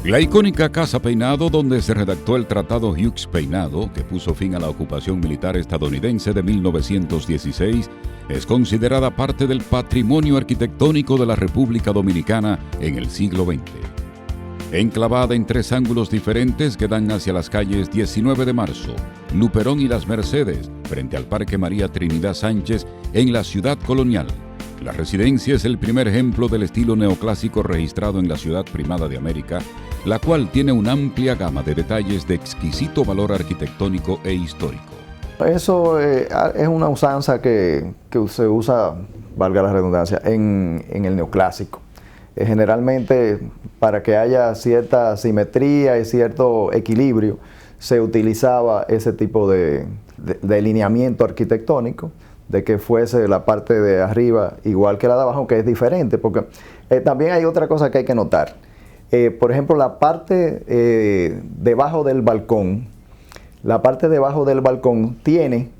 La icónica Casa Peinado, donde se redactó el Tratado Hughes-Peinado, que puso fin a la ocupación militar estadounidense de 1916, es considerada parte del patrimonio arquitectónico de la República Dominicana en el siglo XX. Enclavada en tres ángulos diferentes que dan hacia las calles 19 de Marzo, Luperón y Las Mercedes, frente al Parque María Trinidad Sánchez en la ciudad colonial. La residencia es el primer ejemplo del estilo neoclásico registrado en la ciudad primada de América, la cual tiene una amplia gama de detalles de exquisito valor arquitectónico e histórico. Eso es una usanza que se usa, valga la redundancia, en el neoclásico. Generalmente, para que haya cierta simetría y cierto equilibrio, se utilizaba ese tipo de lineamiento arquitectónico, de que fuese la parte de arriba igual que la de abajo, que es diferente, porque también hay otra cosa que hay que notar. Por ejemplo, la parte debajo del balcón, tiene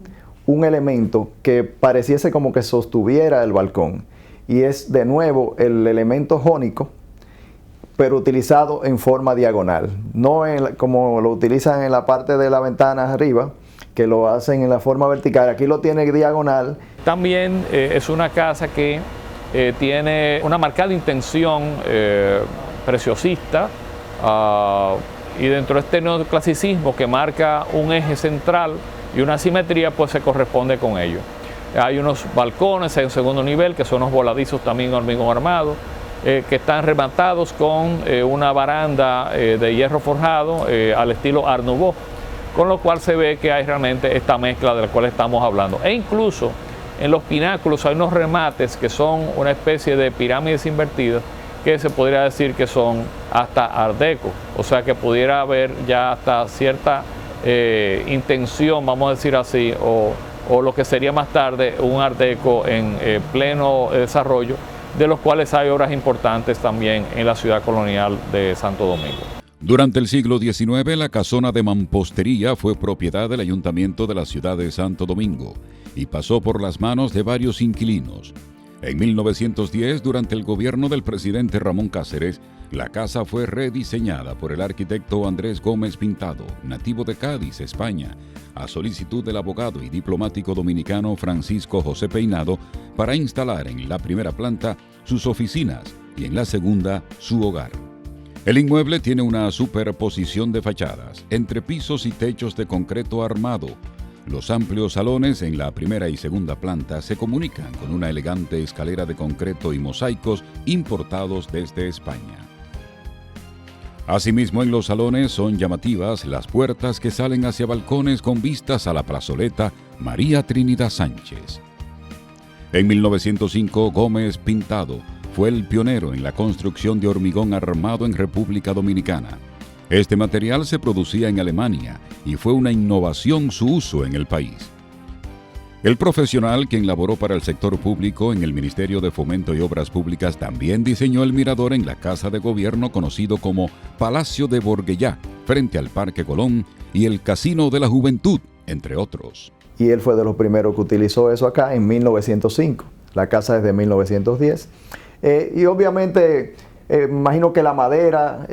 un elemento que pareciese como que sostuviera el balcón, y es de nuevo el elemento jónico, pero utilizado en forma diagonal, no como lo utilizan en la parte de la ventana arriba, que lo hacen en la forma vertical. Aquí lo tiene diagonal. También es una casa que tiene una marcada intención preciosista, y dentro de este neoclasicismo que marca un eje central y una simetría, pues se corresponde con ello. Hay unos balcones en segundo nivel que son unos voladizos también hormigón armado, que están rematados con una baranda de hierro forjado al estilo Art Nouveau, con lo cual se ve que hay realmente esta mezcla de la cual estamos hablando. E incluso en los pináculos hay unos remates que son una especie de pirámides invertidas, que se podría decir que son hasta Art Deco, o sea que pudiera haber ya hasta cierta intención, vamos a decir así, o lo que sería más tarde un Art Deco en pleno desarrollo, de los cuales hay obras importantes también en la ciudad colonial de Santo Domingo. Durante el siglo XIX, la casona de mampostería fue propiedad del Ayuntamiento de la ciudad de Santo Domingo y pasó por las manos de varios inquilinos. En 1910, durante el gobierno del presidente Ramón Cáceres, la casa fue rediseñada por el arquitecto Andrés Gómez Pintado, nativo de Cádiz, España, a solicitud del abogado y diplomático dominicano Francisco José Peinado, para instalar en la primera planta sus oficinas y en la segunda su hogar. El inmueble tiene una superposición de fachadas, entrepisos y techos de concreto armado. Los amplios salones en la primera y segunda planta se comunican con una elegante escalera de concreto y mosaicos importados desde España. Asimismo, en los salones son llamativas las puertas que salen hacia balcones con vistas a la plazoleta María Trinidad Sánchez. En 1905, Gómez Pintado fue el pionero en la construcción de hormigón armado en República Dominicana. Este material se producía en Alemania y fue una innovación su uso en el país. El profesional, quien laboró para el sector público en el Ministerio de Fomento y Obras Públicas, también diseñó el mirador en la Casa de Gobierno conocido como Palacio de Borguellá, frente al Parque Colón, y el Casino de la Juventud, entre otros. Y él fue de los primeros que utilizó eso acá en 1905. La casa es de 1910. Y obviamente, imagino que la madera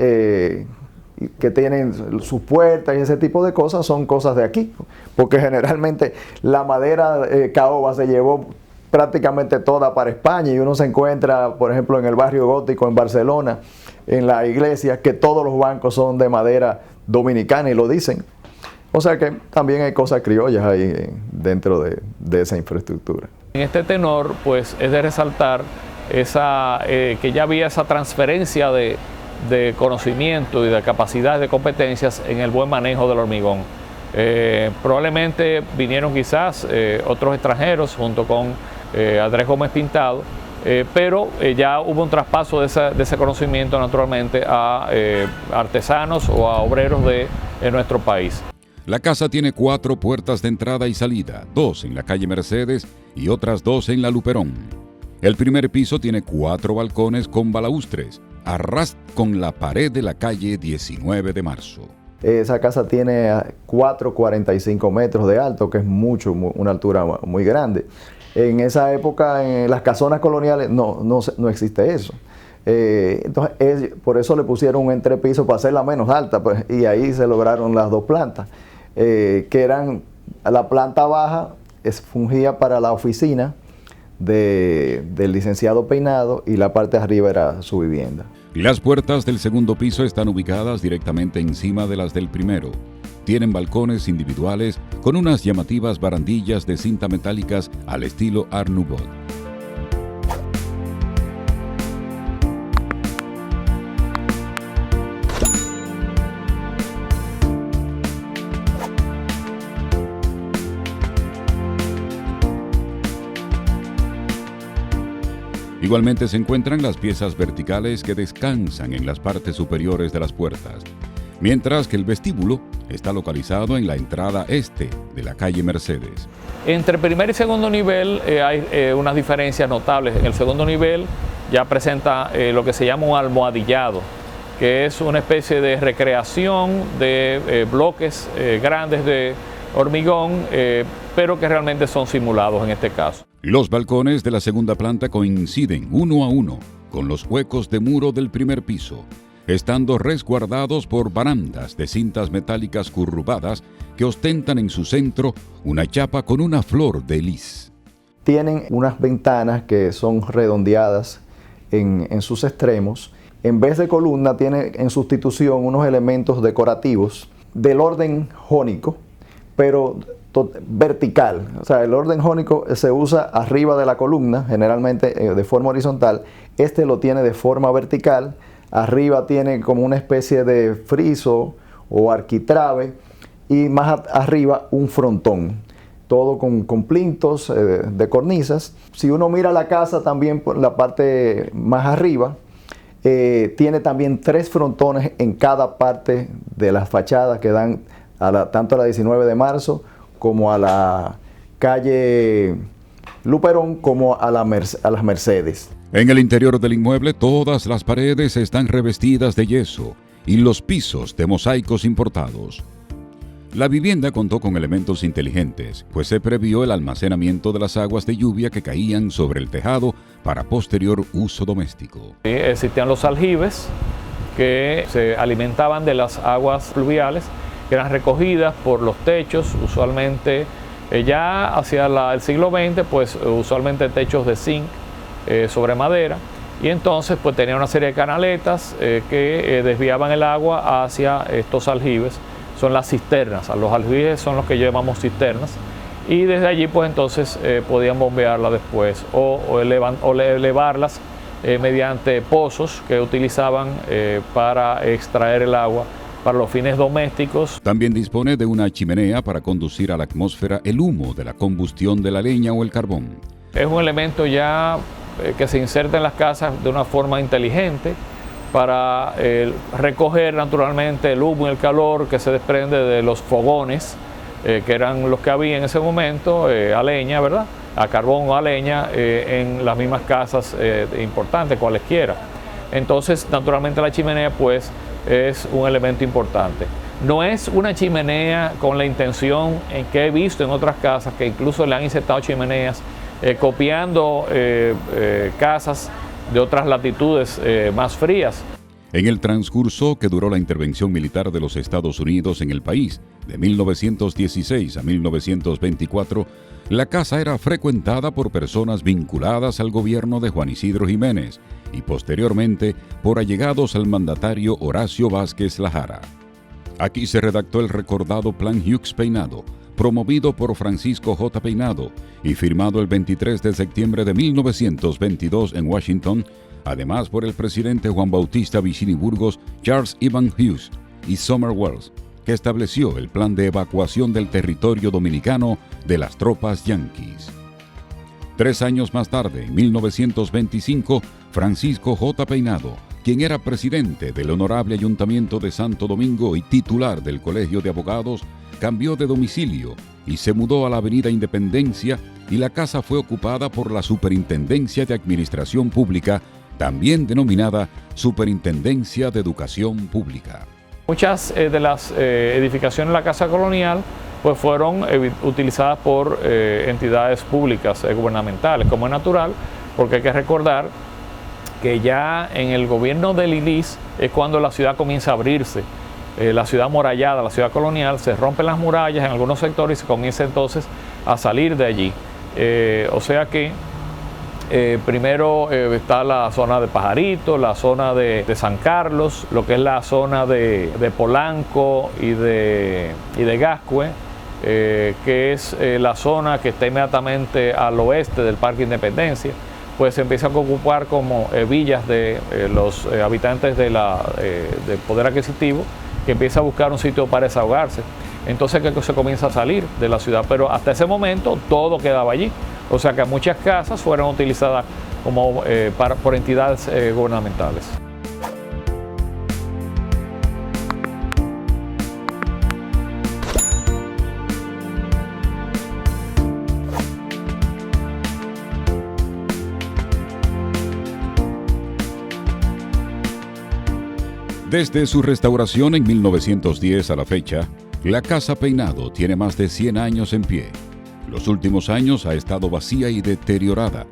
que tienen sus puertas y ese tipo de cosas son cosas de aquí, porque generalmente la madera caoba se llevó prácticamente toda para España, y uno se encuentra, por ejemplo, en el barrio gótico en Barcelona, en la iglesia, que todos los bancos son de madera dominicana y lo dicen. O sea que también hay cosas criollas ahí dentro de esa infraestructura. En este tenor, pues es de resaltar que ya había esa transferencia de conocimiento y de capacidades, de competencias en el buen manejo del hormigón. Probablemente vinieron quizás otros extranjeros junto con Andrés Gómez Pintado, pero ya hubo un traspaso de ese conocimiento naturalmente a artesanos o a obreros de nuestro país. La casa tiene 4 puertas de entrada y salida, 2 en la calle Mercedes y otras 2 en la Luperón. El primer piso tiene 4 balcones con balaustres, a ras con la pared de la calle 19 de Marzo. Esa casa tiene 4,45 metros de alto, que es mucho, una altura muy grande. En esa época, en las casonas coloniales, no existe eso. Entonces, por eso le pusieron un entrepiso para hacerla menos alta, pues, y ahí se lograron las dos plantas, que eran, la planta baja fungía para la oficina del licenciado Peinado y la parte de arriba era su vivienda. Las puertas del segundo piso están ubicadas directamente encima de las del primero. Tienen balcones individuales con unas llamativas barandillas de cinta metálicas al estilo Art Nouveau. Igualmente se encuentran las piezas verticales que descansan en las partes superiores de las puertas, mientras que el vestíbulo está localizado en la entrada este de la calle Mercedes. Entre primer y segundo nivel hay unas diferencias notables. En el segundo nivel ya presenta lo que se llama un almohadillado, que es una especie de recreación de bloques grandes de hormigón, pero que realmente son simulados en este caso. Los balcones de la segunda planta coinciden uno a uno con los huecos de muro del primer piso, estando resguardados por barandas de cintas metálicas curvadas que ostentan en su centro una chapa con una flor de lis. Tienen unas ventanas que son redondeadas en sus extremos. En vez de columna tiene en sustitución unos elementos decorativos del orden jónico, pero vertical. O sea, el orden jónico se usa arriba de la columna, generalmente de forma horizontal. Este lo tiene de forma vertical. Arriba tiene como una especie de friso o arquitrabe y más arriba un frontón. Todo con plintos de cornisas. Si uno mira la casa también por la parte más arriba, tiene también 3 frontones en cada parte de las fachadas que dan tanto a la 19 de marzo como a la calle Luperón como a las Mercedes. En el interior del inmueble todas las paredes están revestidas de yeso y los pisos de mosaicos importados. La vivienda contó con elementos inteligentes, pues se previó el almacenamiento de las aguas de lluvia que caían sobre el tejado para posterior uso doméstico. Existían los aljibes que se alimentaban de las aguas fluviales, que eran recogidas por los techos, usualmente ya hacia el siglo XX, pues usualmente techos de zinc sobre madera, y entonces pues tenía una serie de canaletas que desviaban el agua hacia estos aljibes. Son las cisternas, los aljibes son los que llamamos cisternas, y desde allí pues entonces podían bombearla después o elevarlas mediante pozos que utilizaban para extraer el agua para los fines domésticos. También dispone de una chimenea para conducir a la atmósfera el humo de la combustión de la leña o el carbón. Es un elemento ya que se inserta en las casas de una forma inteligente para recoger naturalmente el humo y el calor que se desprende de los fogones, que eran los que había en ese momento, a leña, ¿verdad? A carbón o a leña, en las mismas casas importantes, cualesquiera. Entonces, naturalmente la chimenea pues es un elemento importante. No es una chimenea con la intención en que he visto en otras casas que incluso le han insertado chimeneas copiando casas de otras latitudes más frías. En el transcurso que duró la intervención militar de los Estados Unidos en el país, de 1916 a 1924, la casa era frecuentada por personas vinculadas al gobierno de Juan Isidro Jiménez y posteriormente por allegados al mandatario Horacio Vázquez Lajara. Aquí se redactó el recordado Plan Hughes Peinado, promovido por Francisco J. Peinado y firmado el 23 de septiembre de 1922 en Washington, además por el presidente Juan Bautista Vicini Burgos, Charles Evans Hughes y Sumner Welles, que estableció el plan de evacuación del territorio dominicano de las tropas yanquis. 3 años más tarde, en 1925, Francisco J. Peinado, quien era presidente del Honorable Ayuntamiento de Santo Domingo y titular del Colegio de Abogados, cambió de domicilio y se mudó a la Avenida Independencia, y la casa fue ocupada por la Superintendencia de Administración Pública, también denominada Superintendencia de Educación Pública. Muchas de las edificaciones de la Casa Colonial pues fueron utilizadas por entidades públicas gubernamentales, como es natural, porque hay que recordar que ya en el gobierno de Lilis es cuando la ciudad comienza a abrirse. La ciudad amurallada, la ciudad colonial, se rompen las murallas en algunos sectores y se comienza entonces a salir de allí. O sea que primero está la zona de Pajarito, la zona de San Carlos, lo que es la zona de Polanco y de Gascue, que es la zona que está inmediatamente al oeste del Parque Independencia. Pues se empieza a ocupar como villas de los habitantes del poder adquisitivo, que empieza a buscar un sitio para desahogarse. Entonces que se comienza a salir de la ciudad, pero hasta ese momento todo quedaba allí. O sea que muchas casas fueron utilizadas como, por entidades gubernamentales. Desde su restauración en 1910 a la fecha, la Casa Peinado tiene más de 100 años en pie. Los últimos años ha estado vacía y deteriorada.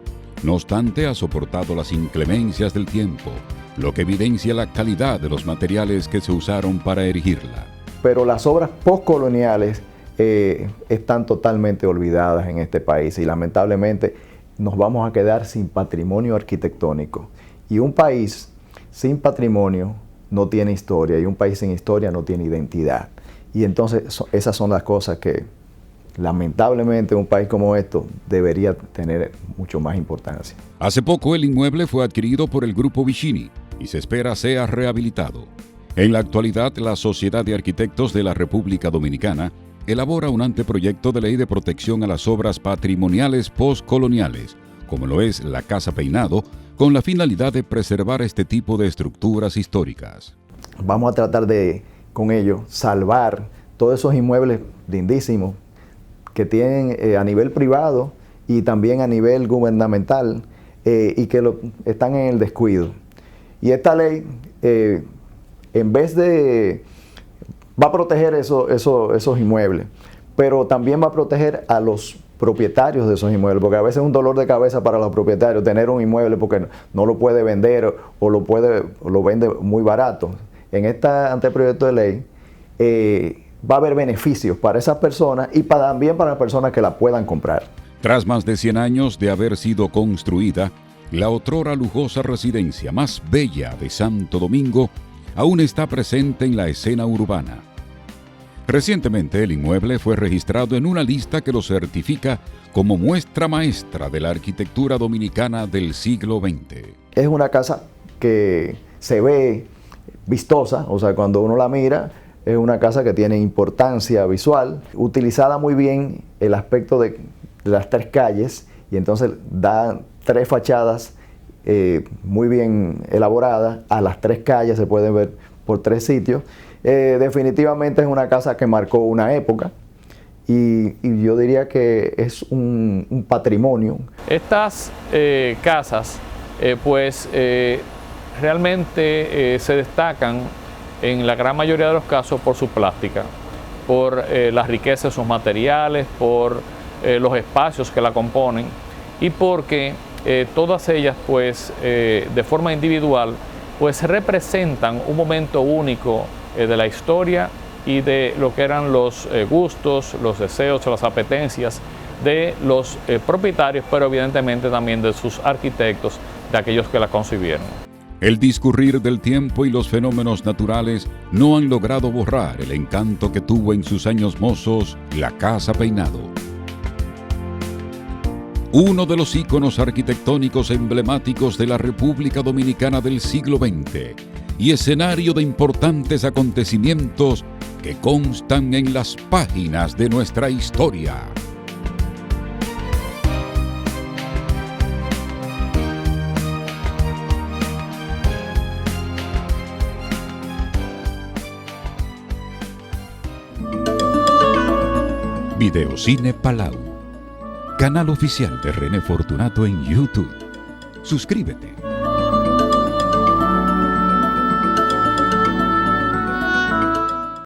No obstante, ha soportado las inclemencias del tiempo, lo que evidencia la calidad de los materiales que se usaron para erigirla. Pero las obras postcoloniales están totalmente olvidadas en este país y lamentablemente nos vamos a quedar sin patrimonio arquitectónico. Y un país sin patrimonio no tiene historia, y un país sin historia no tiene identidad. Y entonces esas son las cosas que lamentablemente un país como esto debería tener mucho más importancia. Hace poco el inmueble fue adquirido por el Grupo Vicini y se espera sea rehabilitado. En la actualidad, la Sociedad de Arquitectos de la República Dominicana elabora un anteproyecto de ley de protección a las obras patrimoniales postcoloniales, como lo es la Casa Peinado, con la finalidad de preservar este tipo de estructuras históricas. Vamos a tratar de, con ello, salvar todos esos inmuebles lindísimos que tienen a nivel privado y también a nivel gubernamental y que están en el descuido. Y esta ley, en vez de, va a proteger esos inmuebles, pero también va a proteger a los propietarios de esos inmuebles, porque a veces es un dolor de cabeza para los propietarios tener un inmueble porque no lo puede vender o lo vende muy barato. En este anteproyecto de ley va a haber beneficios para esas personas y también para las personas que la puedan comprar. Tras más de 100 años de haber sido construida, la otrora lujosa residencia más bella de Santo Domingo aún está presente en la escena urbana. Recientemente el inmueble fue registrado en una lista que lo certifica como muestra maestra de la arquitectura dominicana del siglo XX. Es una casa que se ve vistosa, o sea, cuando uno la mira, es una casa que tiene importancia visual, utilizada muy bien el aspecto de las tres calles, y entonces da tres fachadas muy bien elaboradas a las tres calles, se pueden ver por tres sitios. Definitivamente es una casa que marcó una época y yo diría que es un patrimonio. Estas casas realmente se destacan en la gran mayoría de los casos por su plástica, por la riqueza de sus materiales, por los espacios que la componen y porque todas ellas de forma individual representan un momento único de la historia y de lo que eran los gustos, los deseos, las apetencias de los propietarios, pero evidentemente también de sus arquitectos, de aquellos que la concibieron. El discurrir del tiempo y los fenómenos naturales no han logrado borrar el encanto que tuvo en sus años mozos la Casa Peinado. Uno de los íconos arquitectónicos emblemáticos de la República Dominicana del siglo XX y escenario de importantes acontecimientos que constan en las páginas de nuestra historia. Videocine Palau, canal oficial de René Fortunato en YouTube. Suscríbete.